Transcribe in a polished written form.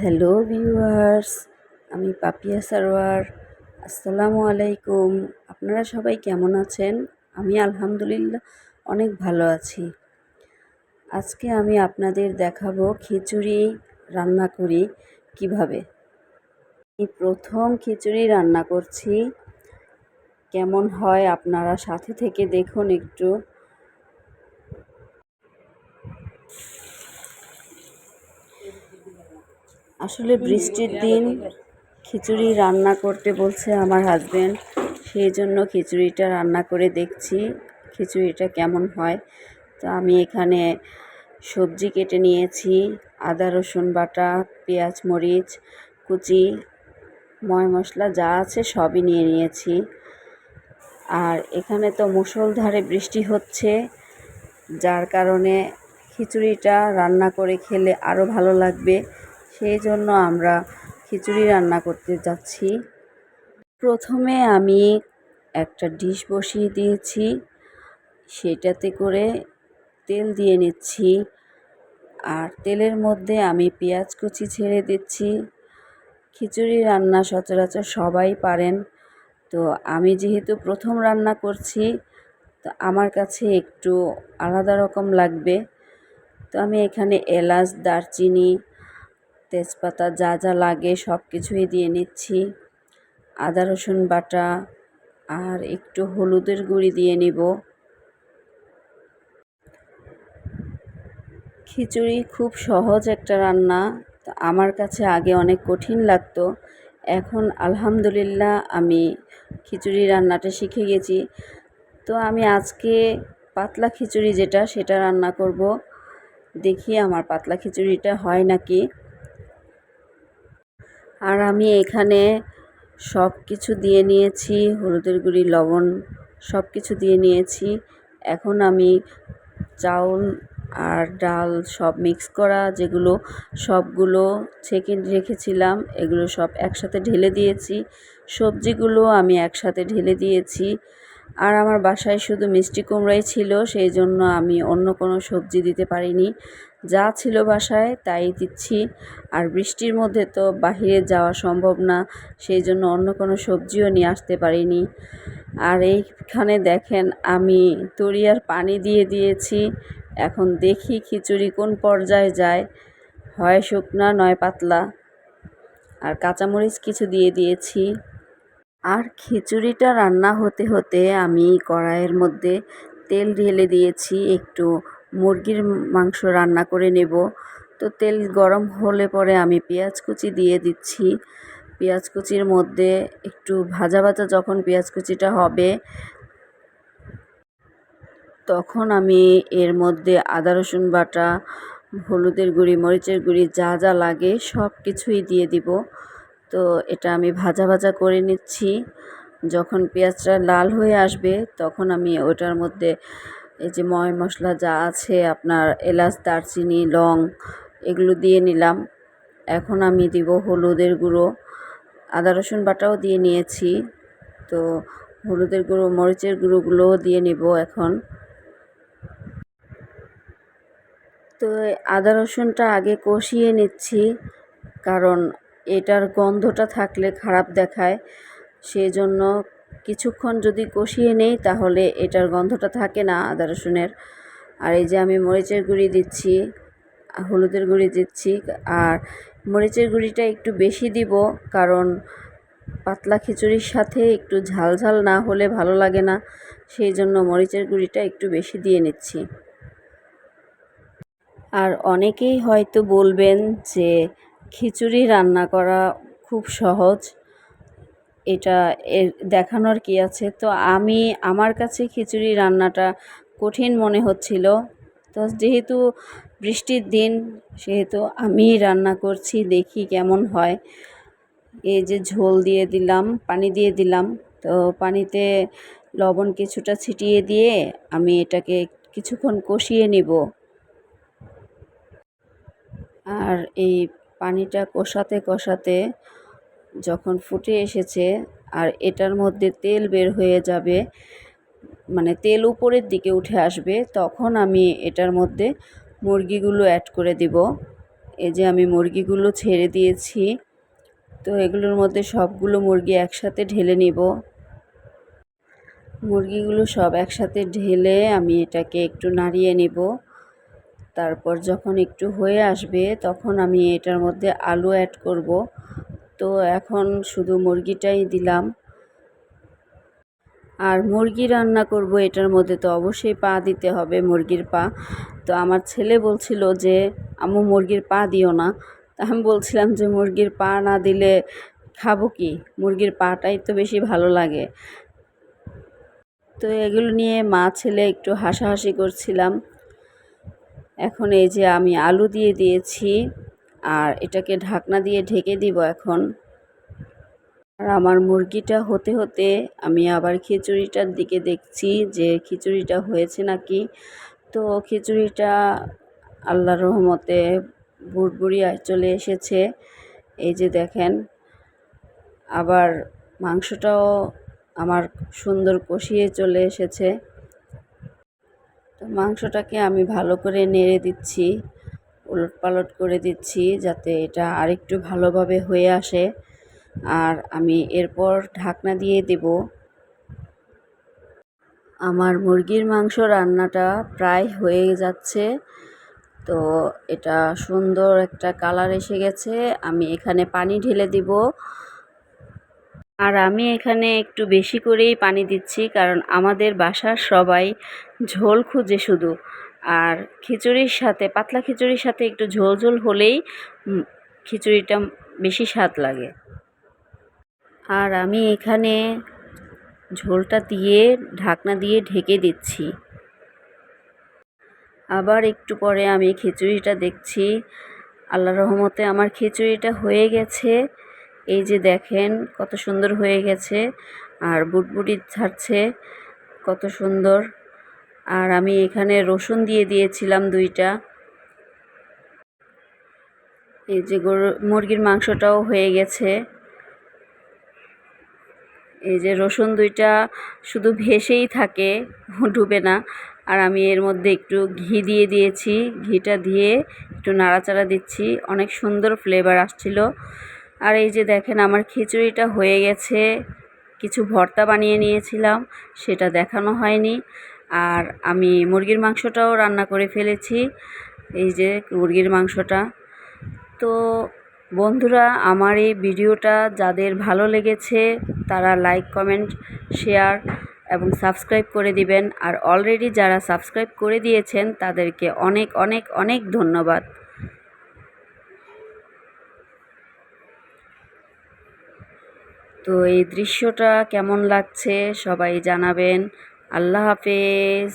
Hello viewers, আমি পাপিয়া সারোয়ার। আসসালামু আলাইকুম। আপনারা সবাই কেমন আছেন? আমি আলহামদুলিল্লাহ অনেক ভালো আছি। আজকে আমি আপনাদের দেখাবো খিচুড়ি রান্না করি কিভাবে। এই প্রথম খিচুড়ি রান্না করছি, কেমন হয় আপনারা সাথে থেকে দেখুন একটু। আসলে বৃষ্টির দিন খিচুড়ি রান্না করতে বলছে আমার হাজবেন্ড, সেই জন্য খিচুড়িটা রান্না করে দেখছি খিচুড়িটা কেমন হয়। তো আমি এখানে সবজি কেটে নিয়েছি, আদা রসুন বাটা, পেঁয়াজ মরিচ কুচি, ময় মশলা যা আছে সবই নিয়ে নিয়েছি। আর এখানে তো মুষলধারে বৃষ্টি হচ্ছে, যার কারণে খিচুড়িটা রান্না করে খেলে আরও ভালো লাগবে, সেই জন্য আমরা খিচুড়ি রান্না করতে যাচ্ছি। প্রথমে আমি একটা ডিশ বসিয়ে দিয়েছি, সেটাতে করে তেল দিয়ে নিচ্ছি। আর তেলের মধ্যে আমি পেঁয়াজ কুচি ছেড়ে দিচ্ছি। খিচুড়ি রান্না সচরাচর সবাই পারেন, তো আমি যেহেতু প্রথম রান্না করছি, তো আমার কাছে একটু আলাদা রকম লাগবে। তো আমি এখানে এলাচ, দারচিনি, তেজপাতা যা যা লাগে সব কিছুই দিয়ে নিচ্ছি। আদা রসুন বাটা আর একটু হলুদের গুঁড়ি দিয়ে নিব। খিচুড়ি খুব সহজ একটা রান্না, তো আমার কাছে আগে অনেক কঠিন লাগতো, এখন আলহামদুলিল্লাহ আমি খিচুড়ি রান্নাটা শিখে গেছি। তো আমি আজকে পাতলা খিচুড়ি যেটা সেটা রান্না করব, দেখি আমার পাতলা খিচুড়িটা হয় নাকি। আর আমি এখানে সব কিছু দিয়ে নিয়েছি, হলুদের গুঁড়ি, লবণ সব কিছু দিয়ে নিয়েছি। এখন আমি চাউল আর ডাল সব মিক্স করা যেগুলো, সবগুলো ছেঁকে রেখেছিলাম, এগুলো সব একসাথে ঢেলে দিয়েছি। সবজিগুলো আমি একসাথে ঢেলে দিয়েছি। আর আমার বাসায় শুধু মিষ্টি কুমড়াই ছিল, সেই জন্য আমি অন্য কোনো সবজি দিতে পারিনি, যা ছিল বাসায় তাই দিচ্ছি। আর বৃষ্টির মধ্যে তো বাহিরে যাওয়া সম্ভব না, সেই জন্য অন্য কোনো সবজিও নিয়ে আসতে পারিনি। আর এইখানে দেখেন আমি তরিয়ার পানি দিয়ে দিয়েছি। এখন দেখি খিচুড়ি কোন পর্যায়ে যায়, হয় শুকনা নয় পাতলা। আর কাঁচামরিচ কিছু দিয়ে দিয়েছি। আর খিচুড়িটা রান্না হতে হতে আমি কড়াইয়ের মধ্যে তেল ঢেলে দিয়েছি, একটু মুরগির মাংস রান্না করে নেব। তো তেল গরম হলে পরে আমি পেঁয়াজ কুচি দিয়ে দিচ্ছি। পেঁয়াজ কুচির মধ্যে একটু ভাজা ভাজা যখন পেঁয়াজ কুচিটা হবে, তখন আমি এর মধ্যে আদা রসুন বাটা, হলুদের গুঁড়ি, মরিচের গুঁড়ি যা যা লাগে সব কিছুই দিয়ে দিব। তো এটা আমি ভাজা ভাজা করে নিচ্ছি। যখন পেঁয়াজটা লাল হয়ে আসবে তখন আমি ওটার মধ্যে এই যে ময় মশলা যা আছে আপনার এলাচ, দারচিনি, লং এগুলো দিয়ে নিলাম। এখন আমি দিব হলুদের গুঁড়ো, আদা রসুন বাটাও দিয়ে নিয়েছি। তো হলুদের গুঁড়ো, মরিচের গুঁড়োগুলোও দিয়ে নিব এখন। তো আদা রসুনটা আগে কষিয়ে নিচ্ছি, কারণ এটার গন্ধটা থাকলে খারাপ দেখায়, সেই জন্য কিছুক্ষণ যদি কষিয়ে নেই তাহলে এটার গন্ধটা থাকে না আদা রসুনের। আর এই যে আমি মরিচের গুঁড়ি দিচ্ছি, হলুদের গুঁড়ি দিচ্ছি। আর মরিচের গুঁড়িটা একটু বেশি দিব, কারণ পাতলা খিচুড়ির সাথে একটু ঝাল ঝাল না হলে ভালো লাগে না, সেই জন্য মরিচের গুঁড়িটা একটু বেশি দিয়ে নিচ্ছি। আর অনেকেই হয়তো বলবেন যে খিচুড়ি রান্না করা খুব সহজ, এটা এর দেখানোর কি আছে। তো আমার কাছে খিচুড়ি রান্নাটা কঠিন মনে হচ্ছিল। তো যেহেতু বৃষ্টির দিন, সেহেতু আমি রান্না করছি, দেখি কেমন হয়। এই যে ঝোল দিয়ে দিলাম, পানি দিয়ে দিলাম। তো পানিতে লবণ কিছুটা ছিটিয়ে দিয়ে আমি এটাকে কিছুক্ষণ কষিয়ে নিব। আর এই পানিটা কষাতে কষাতে যখন ফুটে এসেছে আর এটার মধ্যে তেল বের হয়ে যাবে, মানে তেল উপরের দিকে উঠে আসবে, তখন আমি এটার মধ্যে মুরগিগুলো অ্যাড করে দিব। এই যে আমি মুরগিগুলো ছেড়ে দিয়েছি, তো এগুলোর মধ্যে সবগুলো মুরগি একসাথে ঢেলে নিব। মুরগিগুলো সব একসাথে ঢেলে আমি এটাকে একটু নাড়িয়ে নিব। তারপর যখন একটু হয়ে আসবে তখন আমি এটার মধ্যে আলু অ্যাড করব। তো এখন শুধু মুরগিটাই দিলাম। আর মুরগি রান্না করব, এটার মধ্যে তো অবশ্যই পা দিতে হবে, মুরগির পা। তো আমার ছেলে বলছিল যে আম্মু মুরগির পা দিও না। তা আমি বলছিলাম যে মুরগির পা না দিলে খাবো কি, মুরগির পাটাই তো বেশি ভালো লাগে। তো এগুলো নিয়ে মা ছেলে একটু হাসাহাসি করছিলাম। এখন এই যে আমি আলু দিয়ে দিয়েছি আর এটাকে ঢাকনা দিয়ে ঢেকে দিব এখন। আর আমার মুরগিটা হতে হতে আমি আবার খিচুড়িটার দিকে দেখছি যে খিচুড়িটা হয়েছে নাকি। তো খিচুড়িটা আল্লাহর রহমতে বুড়বুড়িয়ে চলে এসেছে। এই যে দেখেন, আবার মাংসটাও আমার সুন্দর কষিয়ে চলে এসেছে। তো মাংসটাকে আমি ভালো করে নেড়ে দিচ্ছি, উলটপালট করে দিচ্ছি যাতে এটা আরেকটু ভালোভাবে হয়ে আসে। আর আমি এরপর ঢাকনা দিয়ে দেব। আমার মুরগির মাংস রান্নাটা প্রায় হয়ে যাচ্ছে। তো এটা সুন্দর একটা কালার এসে গেছে। আমি এখানে পানি ঢেলে দিব। আর আমি এখানে একটু বেশি করেই পানি দিচ্ছি, কারণ আমাদের বাসার সবাই ঝোল খুঁজে শুধু। আর খিচুড়ির সাথে, পাতলা খিচুড়ির সাথে একটু ঝোল ঝোল হলেই খিচুড়িটা বেশি স্বাদ লাগে। আর আমি এখানে ঝোলটা দিয়ে ঢাকনা দিয়ে ঢেকে দিচ্ছি। আবার একটু পরে আমি খিচুড়িটা দেখছি। আল্লাহর রহমতে আমার খিচুড়িটা হয়ে গেছে। এই যে দেখেন কত সুন্দর হয়ে গেছে, আর বুটবুটি ছাড়ছে কত সুন্দর। আর আমি এখানে রসুন দিয়ে দিয়েছিলাম 2টা। এই যে মুরগির মাংসটাও হয়ে গেছে। এই যে রসুন 2টা শুধু ভেসেই থাকে, ডুবে না। আর আমি এর মধ্যে একটু ঘি দিয়ে দিয়েছি, ঘিটা দিয়ে একটু নাড়াচাড়া দিচ্ছি, অনেক সুন্দর ফ্লেভার আসছিল। আর এই যে দেখেন আমার খিচুড়িটা হয়ে গেছে। কিছু ভর্তা বানিয়ে নিয়েছিলাম, সেটা দেখানো হয়নি। আর আমি মুরগির মাংসটাও রান্না করে ফেলেছি, এই যে মুরগির মাংসটা। তো বন্ধুরা, আমার এই ভিডিওটা যাদের ভালো লেগেছে তারা লাইক, কমেন্ট, শেয়ার এবং সাবস্ক্রাইব করে দিবেন। আর অলরেডি যারা সাবস্ক্রাইব করে দিয়েছেন তাদেরকে অনেক অনেক অনেক ধন্যবাদ। তো এই দৃশ্যটা কেমন লাগছে সবাই জানাবেন। আল্লাহ হাফেজ।